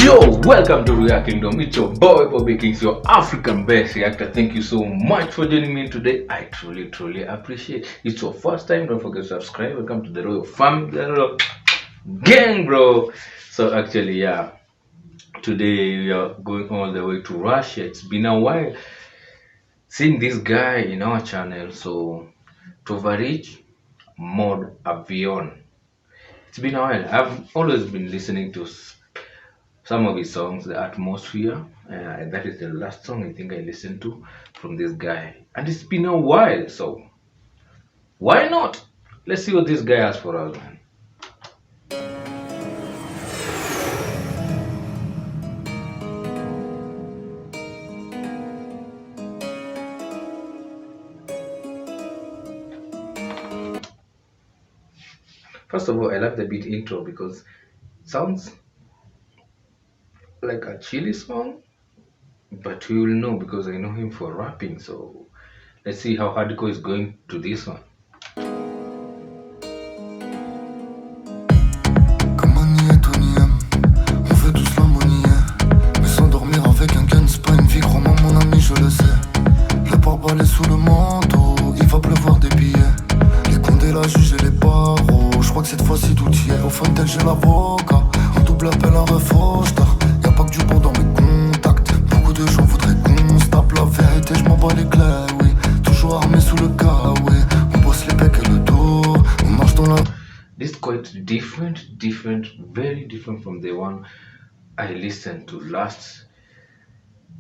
Yo, welcome to React Kingdom. It's your boy Bobby Kings, your African best reactor. Thank you so much for joining me today. I truly appreciate it. It's your first time. Don't forget to subscribe. Welcome to the Royal Family, the Royal Gang, bro. So actually, yeah, today we are going all the way to Russia. It's been a while seeing this guy in our channel. So Tovaritch mod AVION. It's been a while. I've always been listening to some of his songs, The Atmosphere. That is the last song I think I listened to from this guy. And it's been a while, so why not? Let's see what this guy has for us, man. First of all, I love the beat intro because it sounds like a chilly song, but we will know because I know him for rapping. So let's see how hardcore is going to this one. Comme Annie et Tony M, on veut tous l'harmonie. Mais s'endormir avec un gun, c'est pas une vie, crois-moi mon ami, je le sais. Le pare-balai est sous le manteau, il va pleuvoir des billets. Les condés, la juge et les barreaux, je crois que cette fois-ci tout y est. Au Fontel j'ai l'avocat, en double appel un refroche tard. Y'a pas que du bon dans mes contacts, beaucoup de gens voudraient qu'on se tape la vérité, je m'en bats les clés, oui. Toujours armé sous le cas, oui. On bosse les becs et le dos, on marche dans la... This is quite different, very different from the one I listened to last,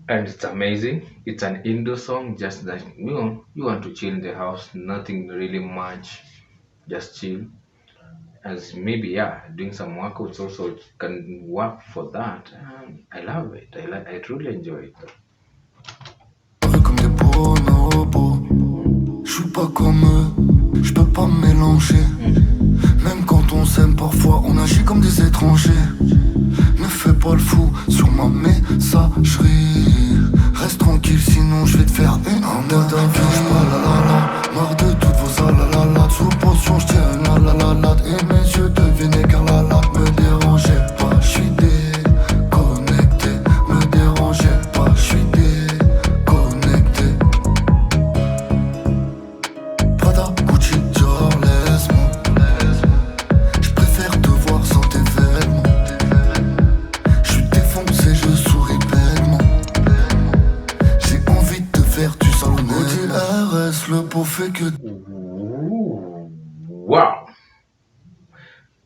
and it's amazing. It's an Indo song, just that you want to chill in the house, nothing really much, just chill. As maybe doing some workouts also can work for that. I love it. I truly enjoy it. Comme des bonobos, je suis pas comme eux, je peux pas me mélanger. Même quand on s'aime parfois on agit comme des étrangers. Ne fais pas le fou sur ma messagerie. Reste tranquille sinon je vais te faire une en mode avion. J'pas la la la, marre de toutes vos alalalades. Sous potion j'tiens une alalalade. Et mes yeux deviennent car la latte me dérangeait pas. J'suis déconnecté, me dérangeait pas. J'suis déconnecté. Prada, Gucci, Dior, laisse-moi. J'préfère te voir sans tes vêtements. J'suis défoncé, je souris bêtement. J'ai envie de te faire du salon. Audi RS, le beau fait que... Ooh, wow,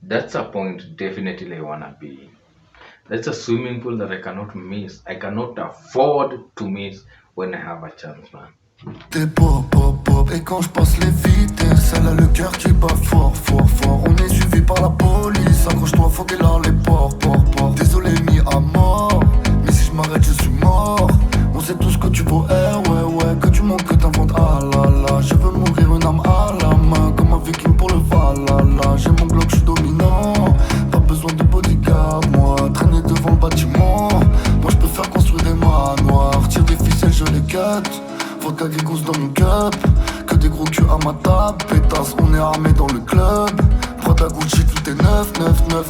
that's a point definitely I wanna be. That's a swimming pool that I cannot miss. I cannot afford to miss when I have a chance, man. T'es pop, pop, pop. Et quand je passe les vitesses, elle a le cœur qui bat fort, fort, fort. On est suivi par la police, accroche-toi, faut qu'elle a les ports, ports, ports. Désolé, mis à mort, mais si je m'arrête, je suis mort. On sait tous que tu vaux air, ouais, que tu manques, que t'inventes, ah là là. Je veux mourir une arme à la main, comme un viking pour le valhalla. J'ai mon bloc, je suis dominant, pas besoin de bodyguard, moi. Traîner devant le bâtiment, moi je peux faire construire des manoirs. Tire des ficelles, je les cut. Vodka Grégousse dans mon cup, que des gros culs à ma table. Pétasse, on est armé dans le club. Prada Gucci, tout est neuf,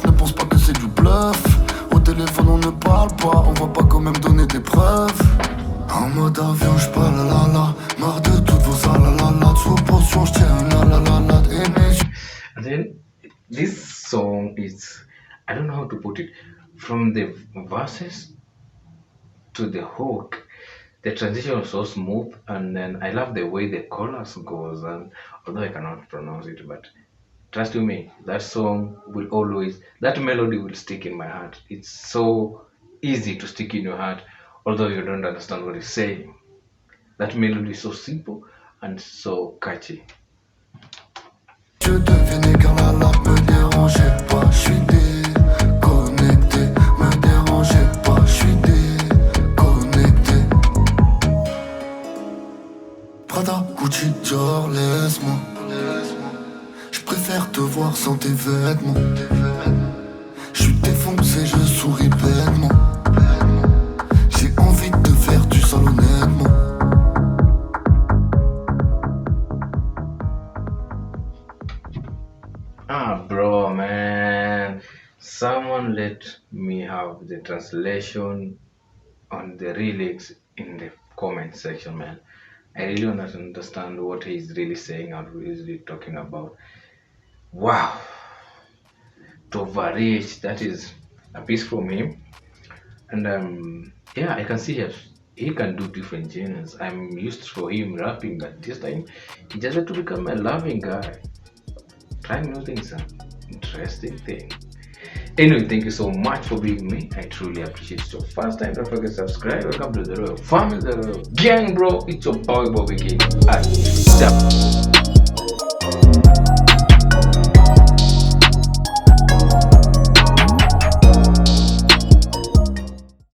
ne pense pas que c'est du bluff. Au téléphone on ne parle pas, on va pas quand même donner des preuves. En mode avion, j'parle la la la. Marre de toutes vos alalalades. Sous potion, j'tiens une alalalade. Et mes... And then this song is, I don't know how to put it, from the verses to the hook. The transition was so smooth, and then I love the way the chorus goes. And although I cannot pronounce it, but trust you me, that song will always, that melody will stick in my heart. It's so easy to stick in your heart, although you don't understand what it's saying. That melody is so simple and so catchy. Je devinais car la latte me dérangeait pas. J'suis déconnecté, me dérangeait pas. J'suis déconnecté. Prada, Gucci, Dior, laisse-moi. J'préfère te voir sans tes vêtements. J'suis défoncé, je souris bêtement. J'ai envie de te faire du sale honnêtement. Ah, bro, man. Someone let me have the translation on the lyrics in the comment section, man. I really want to understand what he's really saying and what he's really talking about. Wow, Tovaritch, that is a piece from him. And yeah, I can see he can do different genres. I'm used for him rapping, but this time he just had to become a loving guy. Trying new things, an interesting thing. Anyway, thank you so much for being me. I truly appreciate it. So first time, don't forget to subscribe. Welcome to the Royal Family, the Royal Gang, bro. It's your boy Bobby King. Stop.